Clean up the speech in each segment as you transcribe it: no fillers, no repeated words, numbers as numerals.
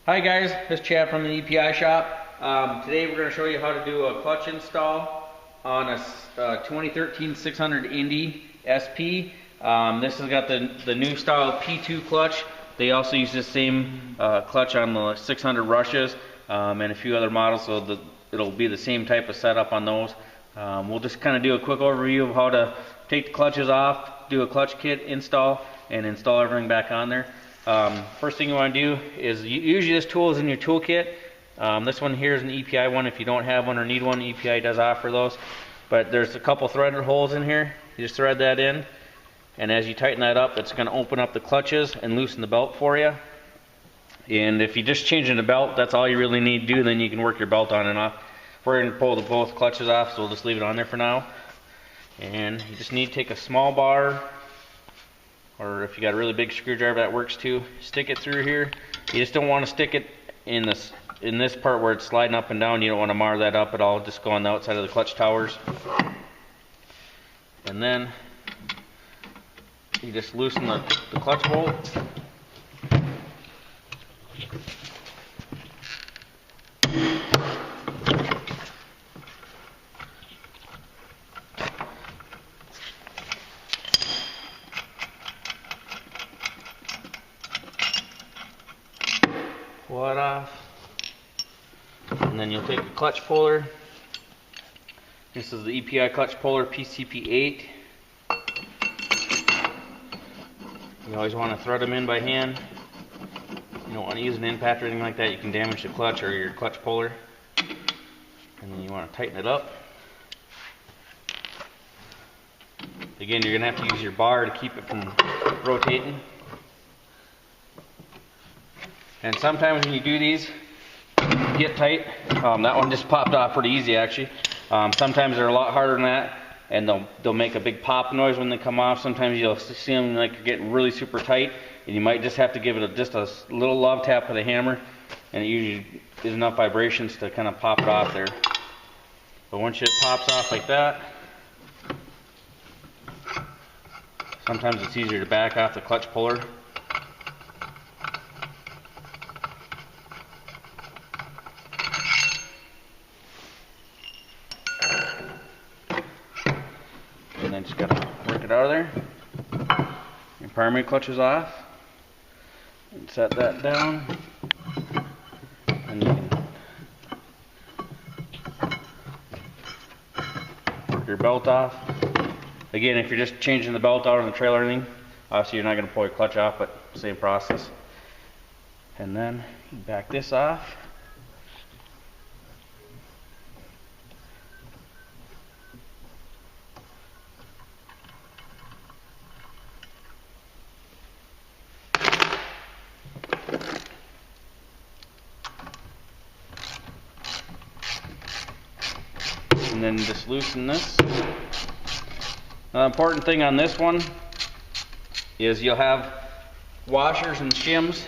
Hi guys, this is Chad from the EPI shop. Today we're going to show you how to do a clutch install on a 2013 600 Indy SP. This has got the new style P2 clutch. They also use the same clutch on the 600 Rushes and a few other models, so it'll be the same type of setup on those. We'll just kind of do a quick overview of how to take the clutches off, do a clutch kit install, and install everything back on there. First thing you want to do is, usually this tool is in your toolkit. This one here is an EPI one. If you don't have one or need one, EPI does offer those. But there's a couple threaded holes in here. You just thread that in, and as you tighten that up, it's going to open up the clutches and loosen the belt for you. And if you just changing the belt, that's all you really need to do. Then you can work your belt on and off. We're going to pull both clutches off, so we'll just leave it on there for now. And you just need to take a small bar, or if you got a really big screwdriver, that works too. Stick it through here. You just don't want to stick it in this part where it's sliding up and down. You don't want to mar that up at all. Just go on the outside of the clutch towers. And then you just loosen the clutch bolt. Pull it off, and then you'll take a clutch puller. This is the EPI Clutch Puller PCP8. You always want to thread them in by hand. You don't want to use an end patch or anything like that. You can damage the clutch or your clutch puller. And then you want to tighten it up. Again, you're going to have to use your bar to keep it from rotating. And sometimes when you do these, get tight. That one just popped off pretty easy actually. Sometimes they're a lot harder than that, and they'll make a big pop noise when they come off. Sometimes you'll see them like getting really super tight, and you might just have to give it just a little love tap with a hammer, and it usually is enough vibrations to kind of pop it off there. But once it pops off like that, sometimes it's easier to back off the clutch puller. And then just gotta work it out of there. Your primary clutch is off. And set that down. And you can work your belt off. Again, if you're just changing the belt out on the trailer or anything, obviously you're not gonna pull your clutch off, but same process. And then you back this off. And then just loosen this. The important thing on this one is you'll have washers and shims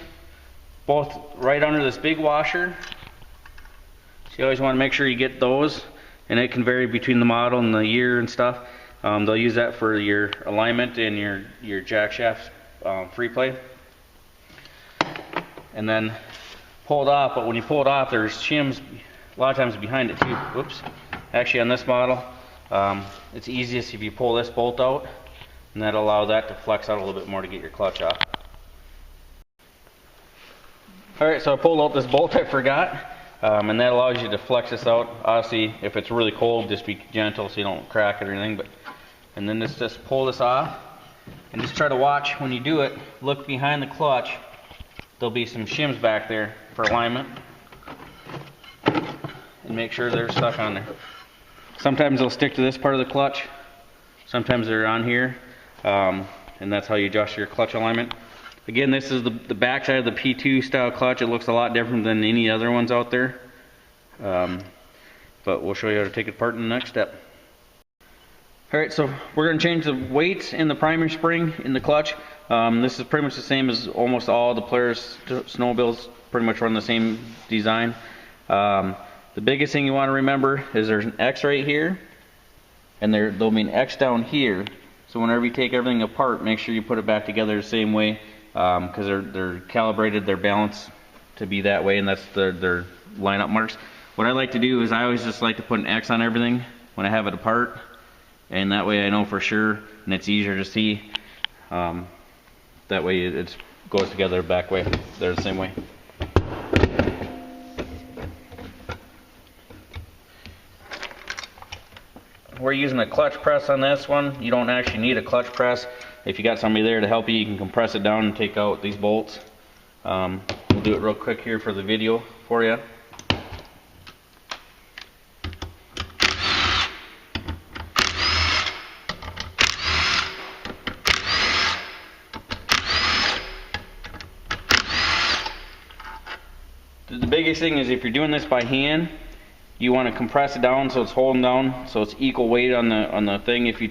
both right under this big washer. So you always want to make sure you get those, and it can vary between the model and the year and stuff. They'll use that for your alignment and your jack shaft free play. And then pull it off, but when you pull it off, there's shims a lot of times behind it too. Whoops. Actually, on this model, it's easiest if you pull this bolt out, and that'll allow that to flex out a little bit more to get your clutch off. Alright, so I pulled out this bolt I forgot, and that allows you to flex this out. Obviously, if it's really cold, just be gentle so you don't crack it or anything. And then just pull this off, and just try to watch when you do it, look behind the clutch. There'll be some shims back there for alignment, and make sure they're stuck on there. Sometimes they'll stick to this part of the clutch, sometimes they're on here, and that's how you adjust your clutch alignment. Again, this is the back side of the P2 style clutch. It looks a lot different than any other ones out there, but we'll show you how to take it apart in the next step. Alright, so we're going to change the weights in the primary spring in the clutch. This is pretty much the same as almost all the Polaris snowmobiles, pretty much run the same design. The biggest thing you want to remember is there's an X right here, and there'll be an X down here. So whenever you take everything apart, make sure you put it back together the same way, because they're calibrated, they're balanced to be that way, and that's their lineup marks. What I like to do is I always just like to put an X on everything when I have it apart, and that way I know for sure, and it's easier to see. That way it goes together back way. They're the same way. We're using a clutch press on this one. You don't actually need a clutch press. If you got somebody there to help you, you can compress it down and take out these bolts. We'll do it real quick here for the video for you. The biggest thing is if you're doing this by hand, you want to compress it down so it's holding down, so it's equal weight on the thing. If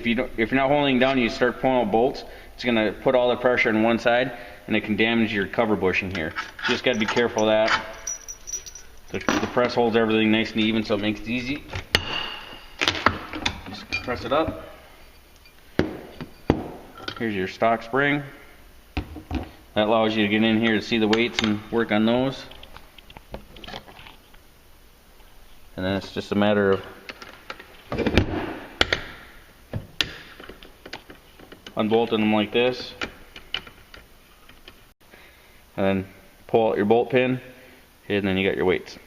you're not holding it down, you start pulling out bolts, it's going to put all the pressure on one side, and it can damage your cover bushing here. You just got to be careful of that. The press holds everything nice and even, so it makes it easy. Just press it up. Here's your stock spring. That allows you to get in here to see the weights and work on those. And then it's just a matter of unbolting them like this, and then pull out your bolt pin, and then you got your weights.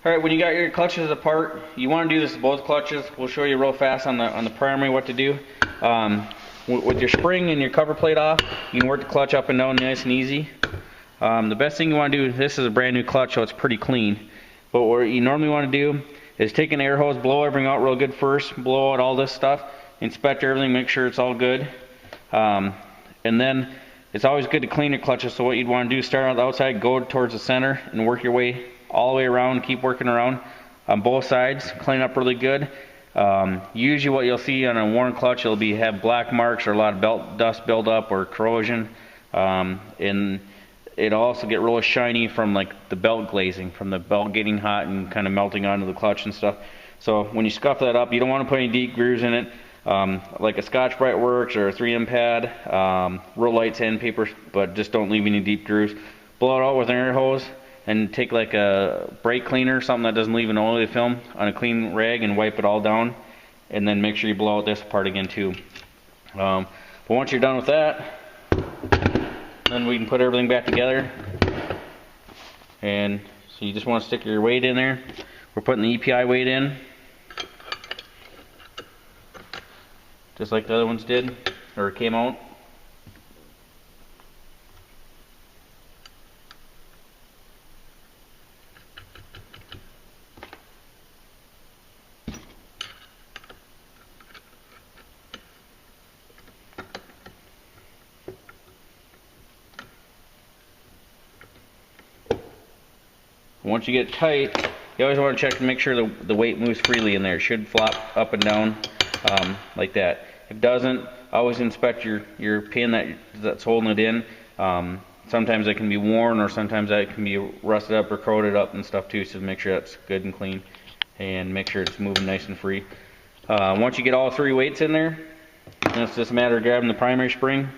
Alright, when you got your clutches apart, you want to do this with both clutches. We'll show you real fast on the primary what to do. With your spring and your cover plate off, you can work the clutch up and down nice and easy. The best thing you want to do, this is a brand new clutch, so it's pretty clean. But what you normally want to do is take an air hose, blow everything out real good first, blow out all this stuff, inspect everything, make sure it's all good. And then it's always good to clean your clutches, so what you'd want to do is start on the outside, go towards the center, and work your way all the way around, keep working around on both sides, clean up really good. Usually what you'll see on a worn clutch, it'll have black marks or a lot of belt dust buildup or corrosion. And it'll also get really shiny from like the belt glazing, from the belt getting hot and kind of melting onto the clutch and stuff. So when you scuff that up, you don't want to put any deep grooves in it. Like a Scotch-Brite works or a 3M pad, real light sandpaper, but just don't leave any deep grooves. Blow it out with an air hose and take like a brake cleaner, something that doesn't leave an oily film, on a clean rag and wipe it all down. And then make sure you blow out this part again too. But once you're done with that, then we can put everything back together. And so you just want to stick your weight in there. We're putting the EPI weight in, just like the other ones did, or came out. Once you get it tight, you always want to check to make sure the weight moves freely in there. It should flop up and down like that. If it doesn't, always inspect your pin that's holding it in. Sometimes it can be worn, or sometimes that can be rusted up or corroded up and stuff too, so make sure that's good and clean, and make sure it's moving nice and free. Once you get all three weights in there, then it's just a matter of grabbing the primary spring,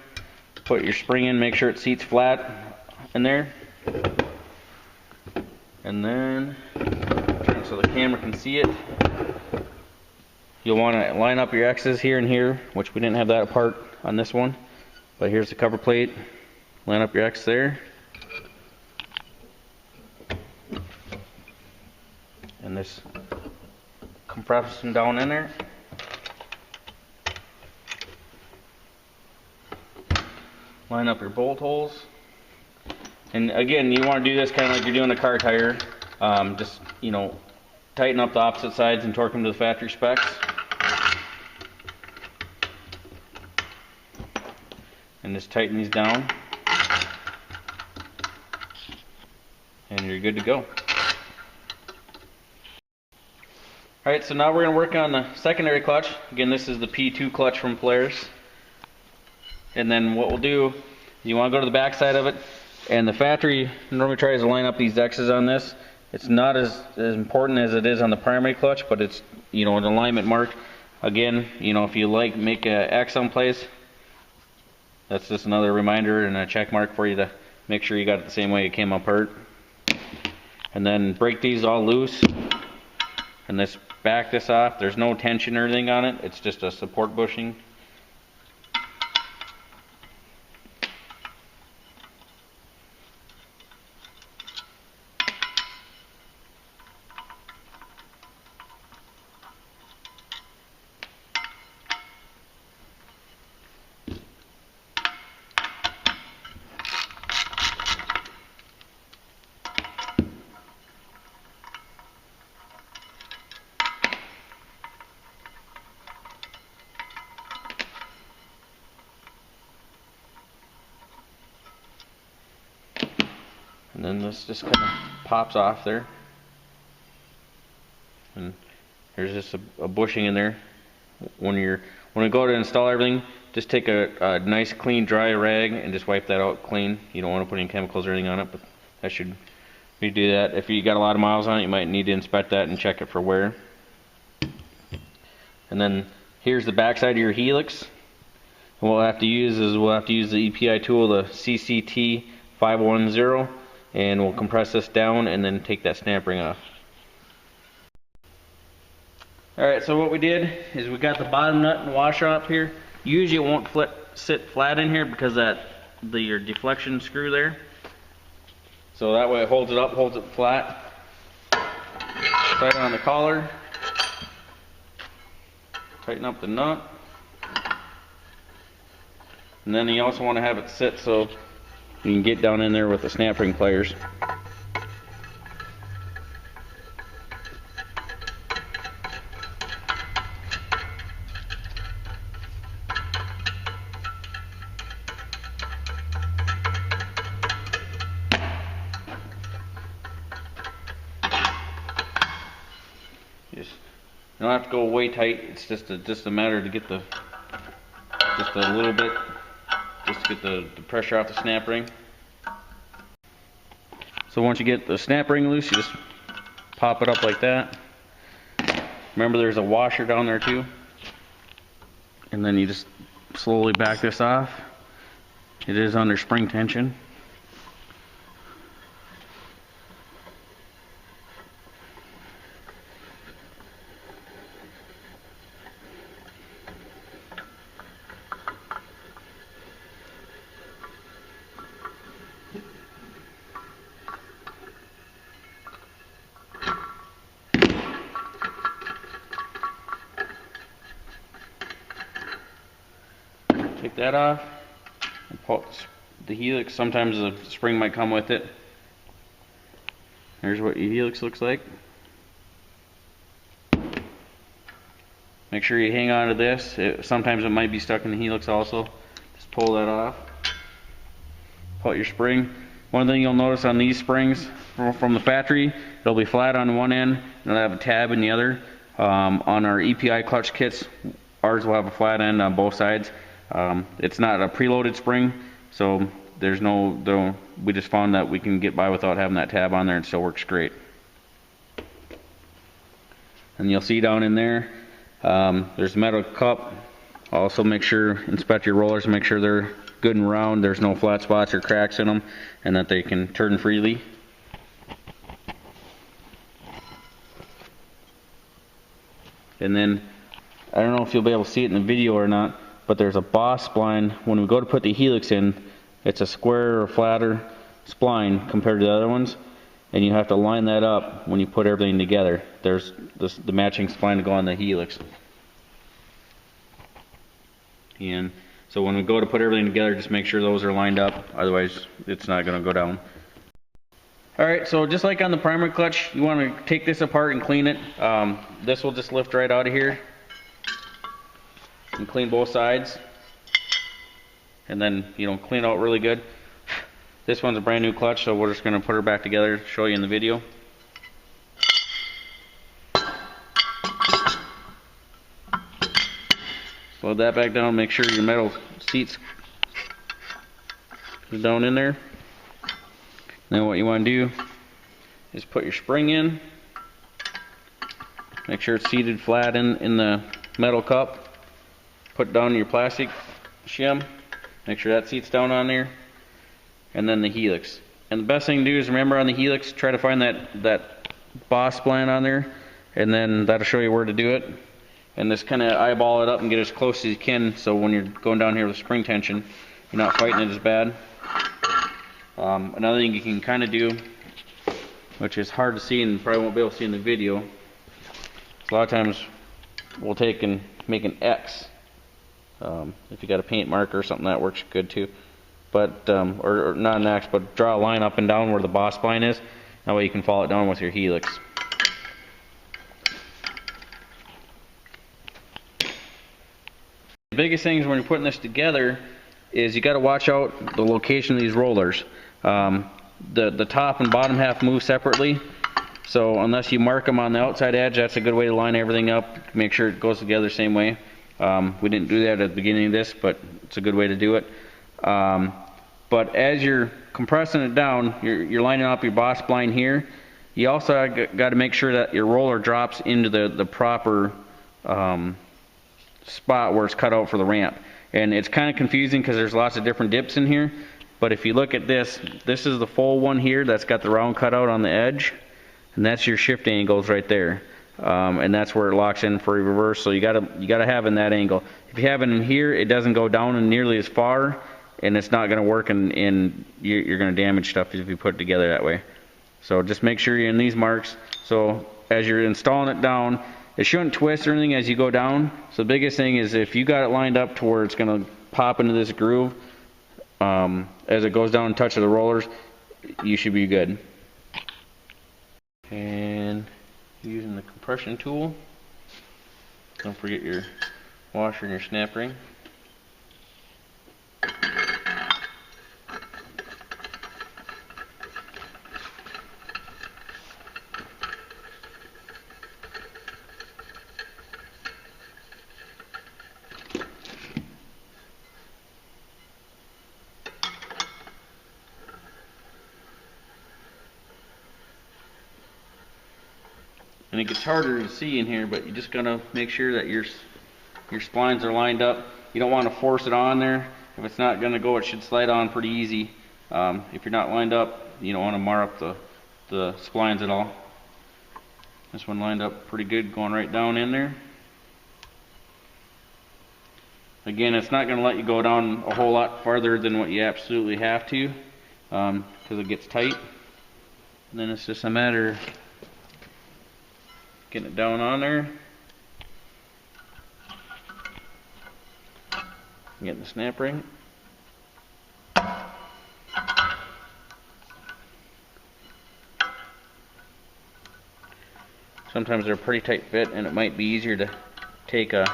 put your spring in, make sure it seats flat in there. And then, so the camera can see it, you'll want to line up your X's here and here, which we didn't have that apart on this one. But here's the cover plate. Line up your X there. And this compress them down in there. Line up your bolt holes. And again, you want to do this kind of like you're doing a car tire. Just, tighten up the opposite sides and torque them to the factory specs. And just tighten these down. And you're good to go. Alright, so now we're going to work on the secondary clutch. Again, this is the P2 clutch from Polaris. And then what we'll do, you want to go to the back side of it. And the factory normally tries to line up these X's on this. It's not as important as it is on the primary clutch, but it's, an alignment mark. Again, if you make a X someplace, that's just another reminder and a check mark for you to make sure you got it the same way it came apart. And then break these all loose, and back this off. There's no tension or anything on it, it's just a support bushing. And then this just kind of pops off there. And there's just a bushing in there. When we go to install everything, just take a nice clean dry rag and just wipe that out clean. You don't want to put any chemicals or anything on it, but that should, you do that. If you got a lot of miles on it, you might need to inspect that and check it for wear. And then here's the backside of your helix. And what we'll have to use the EPI tool, the CCT 510, and we'll compress this down and then take that snap ring off. Alright, so what we did is we got the bottom nut and washer up here. Usually it won't sit flat in here because your deflection screw there. So that way it holds it up, holds it flat. Tighten on the collar. Tighten up the nut. And then you also want to have it sit so you can get down in there with the snap ring pliers. You don't have to go way tight. It's just a matter to get just a little bit, just to get the pressure off the snap ring. So once you get the snap ring loose, you just pop it up like that. Remember, there's a washer down there too. And then you just slowly back this off. It is under spring tension. Take that off and pull the helix. Sometimes the spring might come with it. Here's what your helix looks like. Make sure you hang on to this. Sometimes it might be stuck in the helix also. Just pull that off. Pull out your spring. One thing you'll notice on these springs from the factory, it'll be flat on one end and it'll have a tab in the other. On our EPI clutch kits, ours will have a flat end on both sides. It's not a preloaded spring, so we just found that we can get by without having that tab on there and it still works great. And you'll see down in there, there's a metal cup. Also inspect your rollers and make sure they're good and round, there's no flat spots or cracks in them, and that they can turn freely. And then, I don't know if you'll be able to see it in the video or not, but there's a boss spline. When we go to put the helix in, it's a square or flatter spline compared to the other ones, and you have to line that up when you put everything together. There's the matching spline to go on the helix. And so when we go to put everything together, just make sure those are lined up, otherwise it's not going to go down. Alright, so just like on the primary clutch, you want to take this apart and clean it. This will just lift right out of here. And clean both sides, and then clean it out really good. This one's a brand new clutch, so we're just going to put her back together, show you in the video. Slow that back down, make sure your metal seats are down in there. Then what you want to do is put your spring in, make sure it's seated flat in the metal cup. Put down your plastic shim, make sure that seats down on there, and then the helix. And the best thing to do is remember on the helix, try to find that boss spline on there, and then that'll show you where to do it. And just kind of eyeball it up and get as close as you can, so when you're going down here with spring tension, you're not fighting it as bad. Another thing you can kind of do, which is hard to see and probably won't be able to see in the video, a lot of times we'll take and make an X. If you got a paint marker or something, that works good too. But or not an X, but draw a line up and down where the boss spline is. That way you can follow it down with your helix. The biggest things when you're putting this together is you got to watch out the location of these rollers. The top and bottom half move separately, so unless you mark them on the outside edge, that's a good way to line everything up, make sure it goes together the same way. We didn't do that at the beginning of this, but it's a good way to do it. But as you're compressing it down, you're lining up your boss spline here. You also got to make sure that your roller drops into the proper spot where it's cut out for the ramp. And it's kind of confusing because there's lots of different dips in here. But if you look at this is the full one here that's got the round cutout on the edge, and that's your shift angles right there. And that's where it locks in for reverse. So you gotta have in that angle. If you have it in here, it doesn't go down nearly as far, and it's not gonna work, and you're gonna damage stuff if you put it together that way. So just make sure you're in these marks. So as you're installing it down, it shouldn't twist or anything as you go down. So the biggest thing is if you got it lined up to where it's gonna pop into this groove, as it goes down and touches the rollers, you should be good. And using the compression tool, don't forget your washer and your snap ring. And it gets harder to see in here, but you just gotta make sure that your splines are lined up. You don't want to force it on there. If it's not gonna go, it should slide on pretty easy. If you're not lined up, you don't want to mar up the splines at all. This one lined up pretty good, going right down in there. Again, it's not gonna let you go down a whole lot farther than what you absolutely have to, because it gets tight. And then it's just a matter of getting it down on there, getting the snap ring. Sometimes they're a pretty tight fit, and it might be easier to take a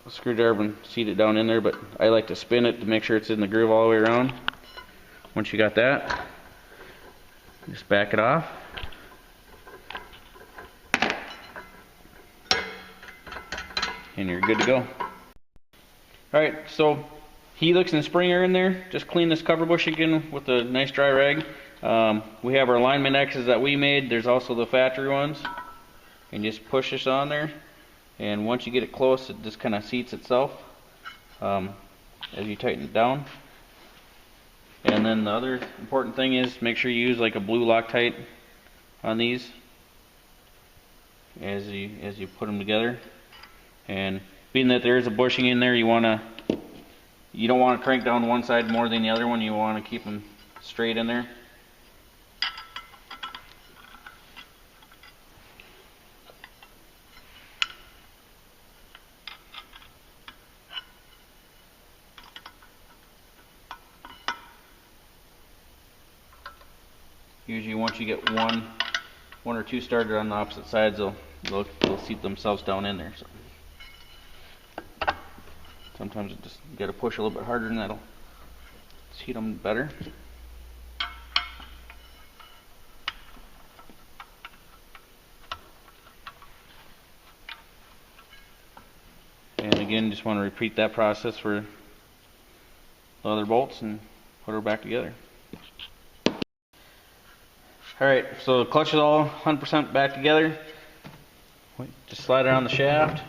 screwdriver and seat it down in there, but I like to spin it to make sure it's in the groove all the way around. Once you got that, just back it off. And you're good to go. Alright, so helix and spring are in there. Just clean this cover bush again with a nice dry rag. We have our alignment X's that we made. There's also the factory ones. And just push this on there. And once you get it close, it just kind of seats itself as you tighten it down. And then the other important thing is make sure you use like a blue Loctite on these as you put them together. And being that there is a bushing in there, you don't want to crank down one side more than the other one. You want to keep them straight in there. Usually once you get one or two started on the opposite sides, they'll seat themselves down in there. So sometimes you just got to push a little bit harder, and that'll seat them better. And again, just want to repeat that process for the other bolts and put her back together. Alright, so the clutch is all 100% back together. Just slide it on the shaft.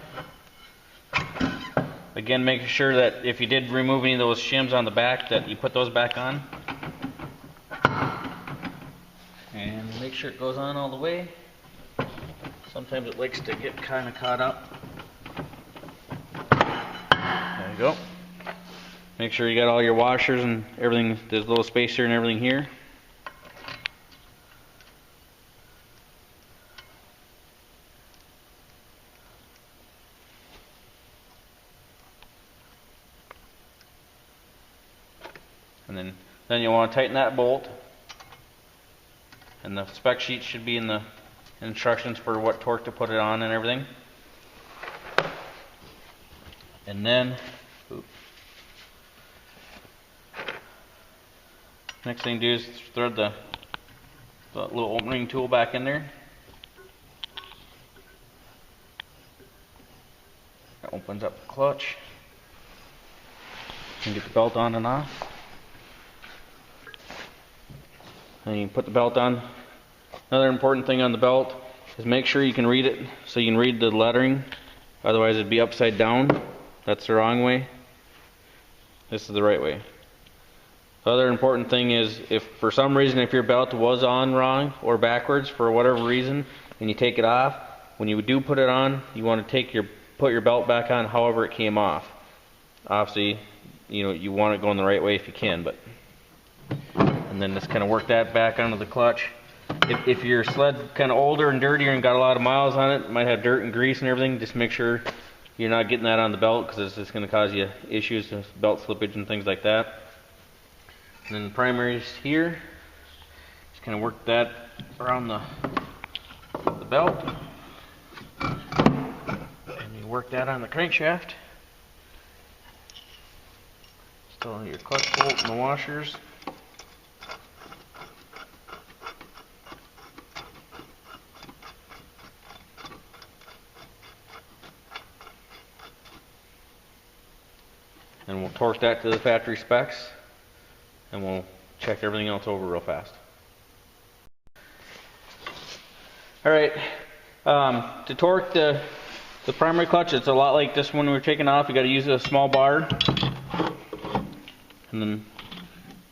Again, making sure that if you did remove any of those shims on the back, that you put those back on. And make sure it goes on all the way. Sometimes it likes to get kind of caught up. There you go. Make sure you got all your washers and everything, there's a little spacer and everything here. And then you'll want to tighten that bolt. And the spec sheet should be in the instructions for what torque to put it on and everything. And then, next thing to do is thread the little opening tool back in there. That opens up the clutch. You can get the belt on and off. And you can put the belt on. Another important thing on the belt is make sure you can read it, so you can read the lettering. Otherwise it'd be upside down. That's the wrong way. This is the right way. The other important thing is, if for some reason if your belt was on wrong or backwards for whatever reason and you take it off, when you do put it on, you want to put your belt back on however it came off. Obviously, you want it going the right way if you can, but and then just kind of work that back onto the clutch. If your sled kind of older and dirtier and got a lot of miles on it, might have dirt and grease and everything, just make sure you're not getting that on the belt, because it's just going to cause you issues with belt slippage and things like that. And then the primaries here, just kind of work that around the belt. And you work that on the crankshaft. Still on your clutch bolt and the washers. And we'll torque that to the factory specs, and we'll check everything else over real fast. Alright, to torque the primary clutch, it's a lot like this one we were taking off. You got to use a small bar, and then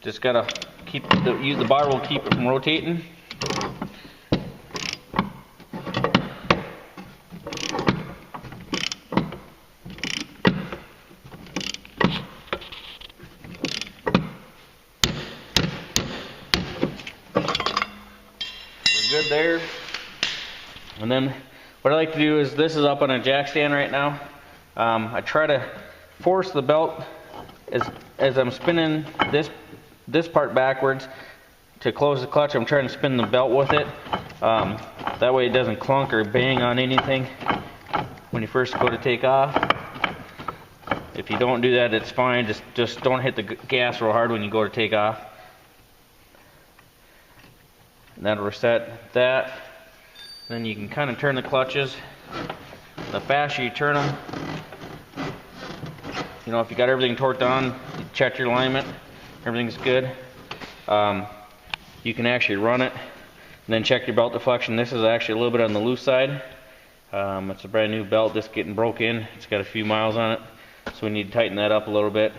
just got to use the bar will keep it from rotating. Good there. And then what I like to do is, this is up on a jack stand right now. I try to force the belt as I'm spinning this part backwards to close the clutch. I'm trying to spin the belt with it. That way it doesn't clunk or bang on anything when you first go to take off. If you don't do that, it's fine. Just don't hit the gas real hard when you go to take off. And that'll reset that. Then you can kind of turn the clutches. The faster you turn them, if you got everything torqued on, you check your alignment, everything's good. You can actually run it, and then check your belt deflection. This is actually a little bit on the loose side. It's a brand new belt, just getting broke in. It's got a few miles on it, so we need to tighten that up a little bit.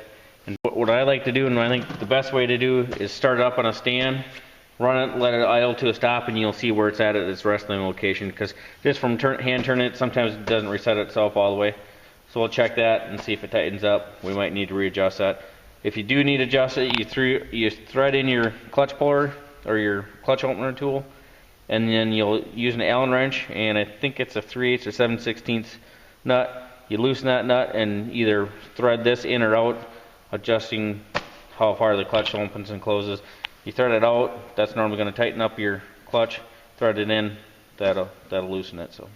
And what I like to do, and I think the best way to do, is start it up on a stand, run it, let it idle to a stop, and you'll see where it's at its resting location, because just from hand turning it, sometimes it doesn't reset itself all the way. So we'll check that and see if it tightens up. We might need to readjust that. If you do need to adjust it, you thread in your clutch puller or your clutch opener tool, and then you'll use an Allen wrench, and I think it's a 3/8 or 7/16 nut. You loosen that nut and either thread this in or out, adjusting how far the clutch opens and closes. You thread it out, that's normally going to tighten up your clutch. Thread it in, that'll loosen it. So.